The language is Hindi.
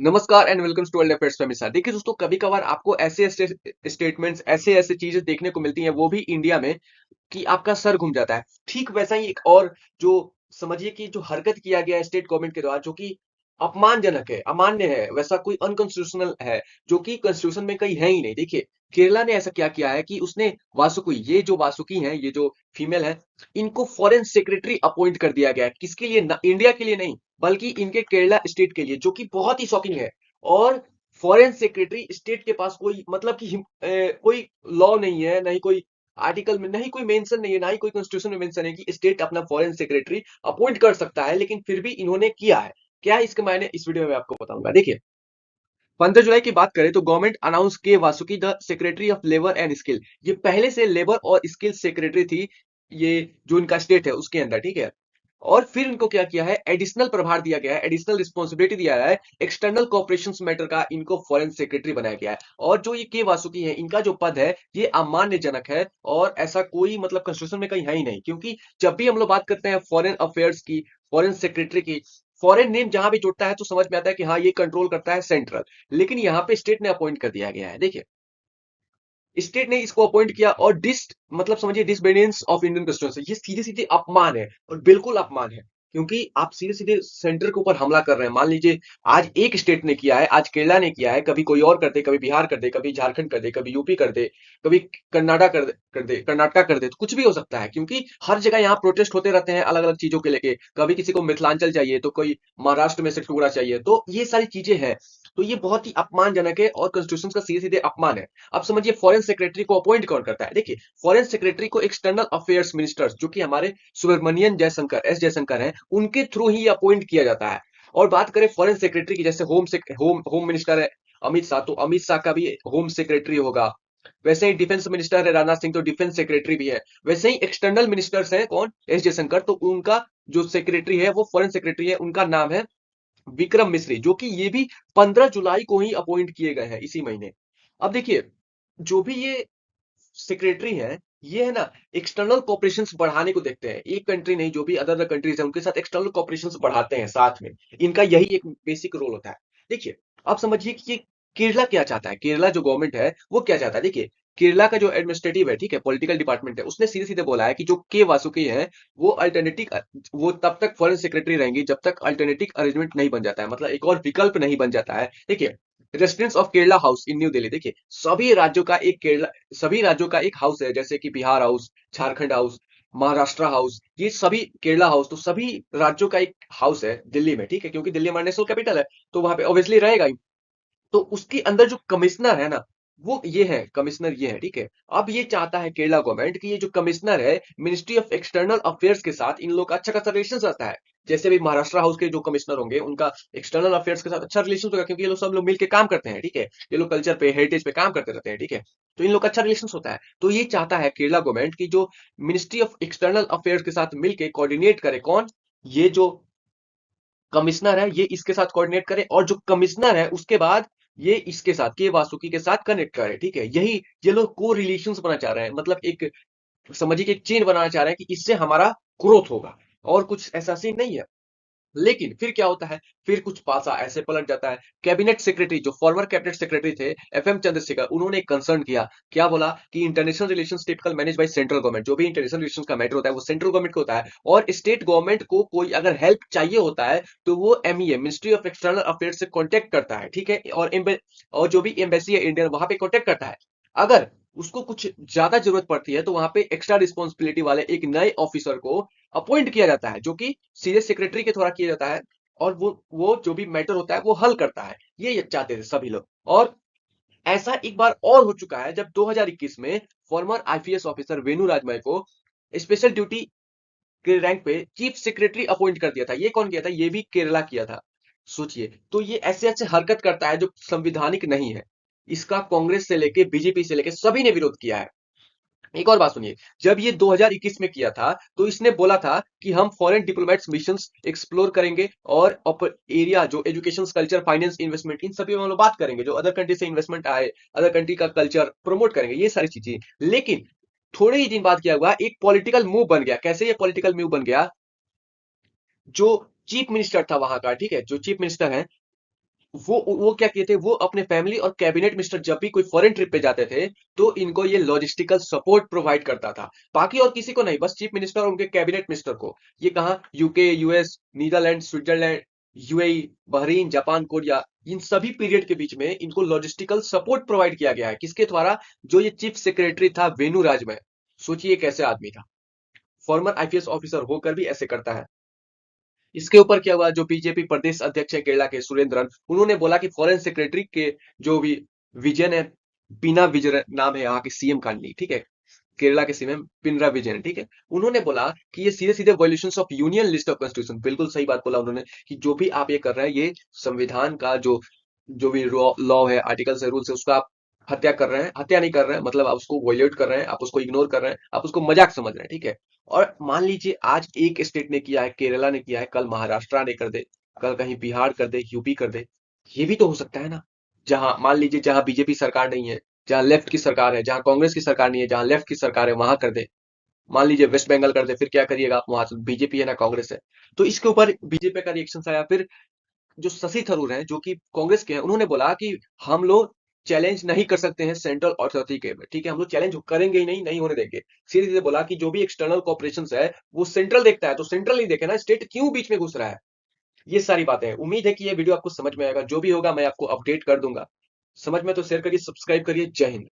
नमस्कार and welcome to world affairs family. देखिए दोस्तों, कभी कभार आपको ऐसे ऐसे स्टेटमेंट्स, ऐसे ऐसे चीजें देखने को मिलती हैं, वो भी इंडिया में, कि आपका सर घूम जाता है। ठीक वैसा ही एक और जो समझिए कि जो हरकत किया गया है स्टेट गवर्नमेंट के द्वारा, जो कि अपमानजनक है, अमान्य है, वैसा कोई अनकॉन्स्टिट्यूशनल है, जो कि कॉन्स्टिट्यूशन में कहीं है ही नहीं। देखिए, केरला ने ऐसा क्या किया है कि उसने वासुकी, ये जो वासुकी हैं, ये जो फीमेल है, इनको फॉरेन सेक्रेटरी अपॉइंट कर दिया गया है। किसके लिए? इंडिया के लिए नहीं, बल्कि इनके केरला स्टेट के लिए, जो कि बहुत ही शॉकिंग है। और फॉरेन सेक्रेटरी स्टेट के पास कोई मतलब कि कोई लॉ नहीं है, नहीं कोई आर्टिकल में, नहीं कोई मेंशन नहीं है, ना ही कोई कॉन्स्टिट्यूशन में मेंशन है कि स्टेट अपना फॉरेन सेक्रेटरी अपॉइंट कर सकता है, लेकिन फिर भी इन्होंने किया है। क्या है इसके मायने, इस वीडियो में आपको बताऊंगा। देखिए, 15 जुलाई की बात करें तो गवर्नमेंट अनाउंस के Vasuki the secretary of labour and skill. ये पहले से लेबर और स्किल सेक्रेटरी थी, ये जो इनका स्टेट है उसके अंदर, ठीक है। और फिर इनको क्या किया है, एडिशनल प्रभार दिया गया है, एडिशनल रिस्पॉन्सिबिलिटी दिया है, एक्सटर्नल कोऑपरेशन मैटर का इनको फॉरेन सेक्रेटरी बनाया गया है। और जो ये के वासुकी है, इनका जो पद है, ये अमान्यजनक है, और ऐसा कोई मतलब कॉन्स्टिट्यूशन में कहीं है ही नहीं। क्योंकि जब भी हम लोग बात करते हैं फॉरेन अफेयर्स की, फॉरेन सेक्रेटरी की, फॉरेन नेम जहां भी जुड़ता है तो समझ में आता है कि हाँ, ये कंट्रोल करता है सेंट्रल। लेकिन यहाँ पे स्टेट ने अपॉइंट कर दिया गया है। देखिए, स्टेट ने इसको अपॉइंट किया, और मतलब समझिए डिसबेनियंस ऑफ इंडियन कॉन्स्टिट्यूशन, ये सीधे सीधे अपमान है, और बिल्कुल अपमान है। क्योंकि आप सीधे सीधे सेंटर के ऊपर हमला कर रहे हैं। मान लीजिए, आज एक स्टेट ने किया है, आज केरला ने किया है, कभी कोई और कर दे, कभी बिहार कर दे, कभी झारखंड कर दे, कभी यूपी कर दे, कभी कर्नाटक कर दे, तो कुछ भी हो सकता है। क्योंकि हर जगह यहाँ प्रोटेस्ट होते रहते हैं अलग अलग चीजों के लेके। कभी किसी को मिथिलांचल चाहिए, तो कोई महाराष्ट्र में से टुकड़ा चाहिए, तो ये सारी चीजें हैं। तो ये बहुत ही अपमानजनक है, और कॉन्स्टिट्यूशन का सीधे सीधे अपमान है। अब समझिए, फॉरेन सेक्रेटरी को अपॉइंट कौन करता है। देखिए, फॉरेन सेक्रेटरी को एक्सटर्नल अफेयर्स मिनिस्टर्स, जो कि हमारे सुब्रमण्यम जयशंकर, एस जयशंकर हैं, उनके थ्रू ही अपॉइंट किया जाता है। और बात करें फॉरेन सेक्रेटरी की, जैसे होम मिनिस्टर है अमित शाह, तो अमित शाह का भी होम सेक्रेटरी होगा। वैसे ही डिफेंस मिनिस्टर है राजनाथ सिंह, तो डिफेंस सेक्रेटरी भी है। वैसे ही एक्सटर्नल मिनिस्टर्स हैं कौन, एस जयशंकर, तो उनका जो सेक्रेटरी है वो फॉरेन सेक्रेटरी है, उनका नाम है विक्रम मिश्री, जो कि ये भी 15 जुलाई को ही अपॉइंट किए गए हैं, इसी महीने। अब देखिए, जो भी ये सेक्रेटरी है, ये है ना, एक्सटर्नल कोऑपरेशन बढ़ाने को देखते हैं। एक कंट्री नहीं, जो भी अदर अदर कंट्रीज है, उनके साथ एक्सटर्नल कोऑपरेशन बढ़ाते हैं साथ में। इनका यही एक बेसिक रोल होता है। देखिए, आप समझिए कि ये केरला क्या चाहता है, केरला जो गवर्नमेंट है वो क्या चाहता है। देखिए, केरला का जो एडमिनिस्ट्रेटिव है, ठीक है, पॉलिटिकल डिपार्टमेंट है, उसने सीधे सीधे बोला है कि जो के वासुकी है, वो अल्टरनेटिव, वो तब तक फॉरेन सेक्रेटरी रहेंगी जब तक अल्टरनेटिव अरेंजमेंट नहीं बन जाता है, मतलब एक और विकल्प नहीं बन जाता है। देखिए, residence of Kerala house in new Delhi. देखिए, सभी राज्यों का एक हाउस है, जैसे कि Bihar house, Jharkhand house, Maharashtra house, ये सभी केरला हाउस, तो सभी राज्यों का एक हाउस है दिल्ली में, ठीक है, क्योंकि दिल्ली हमारा नेशनल कैपिटल है, तो वहां पे ऑब्वियसली रहेगा ही। तो उसके अंदर जो कमिश्नर है ना, वो ये है, कमिश्नर ये है, ठीक है। अब ये चाहता है केरला गवर्नमेंट कि ये जो कमिश्नर है, मिनिस्ट्री ऑफ एक्सटर्नल अफेयर्स के साथ इन लोग का अच्छा खासा रिलेशन रहता है। जैसे भी महाराष्ट्र हाउस के जो कमिश्नर होंगे, उनका एक्सटर्नल अफेयर्स के साथ अच्छा रिलेशन होगा, क्योंकि ये लोग सब लोग मिलकर काम करते हैं, ठीक है। ये लोग कल्चर पे, हेरिटेज पे काम करते रहते हैं, ठीक है। तो इन लोग का अच्छा रिलेशन होता है। तो ये चाहता है केरला गवर्नमेंट की जो मिनिस्ट्री ऑफ एक्सटर्नल अफेयर्स के साथ मिलकर कोऑर्डिनेट करे, कौन, ये जो कमिश्नर है, ये इसके साथ कोऑर्डिनेट करे, और जो कमिश्नर है उसके बाद ये इसके साथ, के वासुकी के साथ कनेक्ट करे, ठीक है। यही ये लोग को रिलेशंस बनाना चाह रहे हैं, मतलब एक समझिए कि एक चेन बनाना चाह रहे हैं कि इससे हमारा ग्रोथ होगा, और कुछ ऐसा सीन नहीं है। लेकिन फिर क्या होता है, फिर कुछ पासा ऐसे पलट जाता है। कैबिनेट सेक्रेटरी, जो फॉर्मर कैबिनेट सेक्रेटरी थे, एफएम चंद्रशेखर, उन्होंने एक कंसर्न किया। क्या बोला कि international relations typical manage by central government, जो भी इंटरनेशनल रिलेशंस का मैटर होता है वो सेंट्रल गवर्नमेंट को होता है, और स्टेट गवर्नमेंट को कोई अगर हेल्प चाहिए होता है तो वो MEA, ministry of external affairs से कॉन्टेक्ट करता है, ठीक है। और जो भी एम्बेसी है इंडियन, वहां पे कॉन्टेक्ट करता है। अगर उसको कुछ ज्यादा जरूरत पड़ती है, तो वहां पे एक्स्ट्रा रिस्पॉन्सिबिलिटी वाले एक नए ऑफिसर को अपॉइंट किया जाता है, जो कि सीधे सेक्रेटरी के द्वारा किया जाता है। और वो जो भी मैटर होता है वो हल करता है। ये चाहते थे सभी लोग। और ऐसा एक बार और हो चुका है, जब 2021 में फॉर्मर आईपीएस ऑफिसर वेणु राजमय को स्पेशल ड्यूटी के रैंक पे चीफ सेक्रेटरी अपॉइंट कर दिया था। ये कौन किया था? ये भी केरला किया था। सोचिए, तो ये ऐसे ऐसे हरकत करता है जो संविधानिक नहीं है। इसका कांग्रेस से लेके बीजेपी से लेके सभी ने विरोध किया है। एक और बात सुनिए, जब ये 2021 में किया था, तो इसने बोला था कि हम फॉरेन डिप्लोमेट्स मिशंस एक्सप्लोर करेंगे, और एरिया जो एजुकेशन, कल्चर, फाइनेंस, इन्वेस्टमेंट, इन सभी में हम लोग बात करेंगे, जो अदर कंट्री से इन्वेस्टमेंट आए, अदर कंट्री का कल्चर प्रमोट करेंगे, ये सारी चीजें। लेकिन थोड़े ही दिन बाद क्या हुआ, एक पॉलिटिकल मूव बन गया। कैसे ये पॉलिटिकल मूव बन गया? जो चीफ मिनिस्टर था वहां का, ठीक है, जो चीफ मिनिस्टर है, वो क्या किए थे, वो अपने फैमिली और कैबिनेट मिनिस्टर जब भी कोई फॉरेन ट्रिप पे जाते थे तो इनको ये लॉजिस्टिकल सपोर्ट प्रोवाइड करता था। बाकी और किसी को नहीं, बस चीफ मिनिस्टर और उनके कैबिनेट मिनिस्टर को। ये कहा, UK, US, Netherlands, Switzerland, UAE, Bahrain, Japan, Korea, इन सभी पीरियड के बीच में इनको लॉजिस्टिकल सपोर्ट प्रोवाइड किया गया है। किसके द्वारा? जो ये चीफ सेक्रेटरी था वेनु राजमय। सोचिए कैसे आदमी था, फॉर्मर आईपीएस ऑफिसर होकर भी ऐसे करता है। इसके ऊपर क्या हुआ, जो बीजेपी प्रदेश अध्यक्ष है केरला के सुरेंद्रन, उन्होंने बोला कि फॉरेन सेक्रेटरी के जो भी विजयन है, बीना विजयन नाम है यहाँ के सीएम का, नहीं ठीक है, केरला के सीएम पिनरा विजयन, ठीक है। उन्होंने बोला कि ये सीधे सीधे violations of union list of constitution, बिल्कुल सही बात बोला उन्होंने, कि जो भी आप ये कर रहे हैं ये संविधान का जो भी लॉ है, आर्टिकल्स है, रूल्स है, उसका आप हत्या कर रहे हैं, हत्या नहीं कर रहे हैं, मतलब आप उसको वायलेट कर रहे हैं, आप उसको इग्नोर कर रहे हैं, आप उसको मजाक समझ रहे हैं, ठीक है। और मान लीजिए आज एक स्टेट ने किया है, केरला ने किया है, कल महाराष्ट्र ने कर दे, कल कहीं बिहार कर दे, यूपी कर दे। ये भी तो हो सकता है ना। जहां मान लीजिए जहां बीजेपी सरकार नहीं है, जहां लेफ्ट की सरकार है, जहां कांग्रेस की सरकार नहीं है, जहां लेफ्ट की सरकार है, वहां कर दे। मान लीजिए वेस्ट बंगाल कर दे, फिर क्या करिएगा आप? वहां से बीजेपी है ना कांग्रेस है। तो इसके ऊपर बीजेपी का रिएक्शन आया। फिर जो शशि थरूर हैं, जो कि कांग्रेस के हैं, उन्होंने बोला कि हम लोग चैलेंज नहीं कर सकते हैं सेंट्रल अथॉरिटी के, ठीक है, हम लोग चैलेंज करेंगे ही नहीं, नहीं होने देंगे। सीधे सीधे बोला कि जो भी एक्सटर्नल कॉपरेशन है वो सेंट्रल देखता है, तो सेंट्रल नहीं देखे ना, स्टेट क्यों बीच में घुस रहा है? ये सारी बातें हैं। उम्मीद है कि ये वीडियो आपको समझ में आएगा, जो भी होगा मैं आपको अपडेट कर दूंगा। समझ में तो शेयर करिए, सब्सक्राइब करिए। जय हिंद।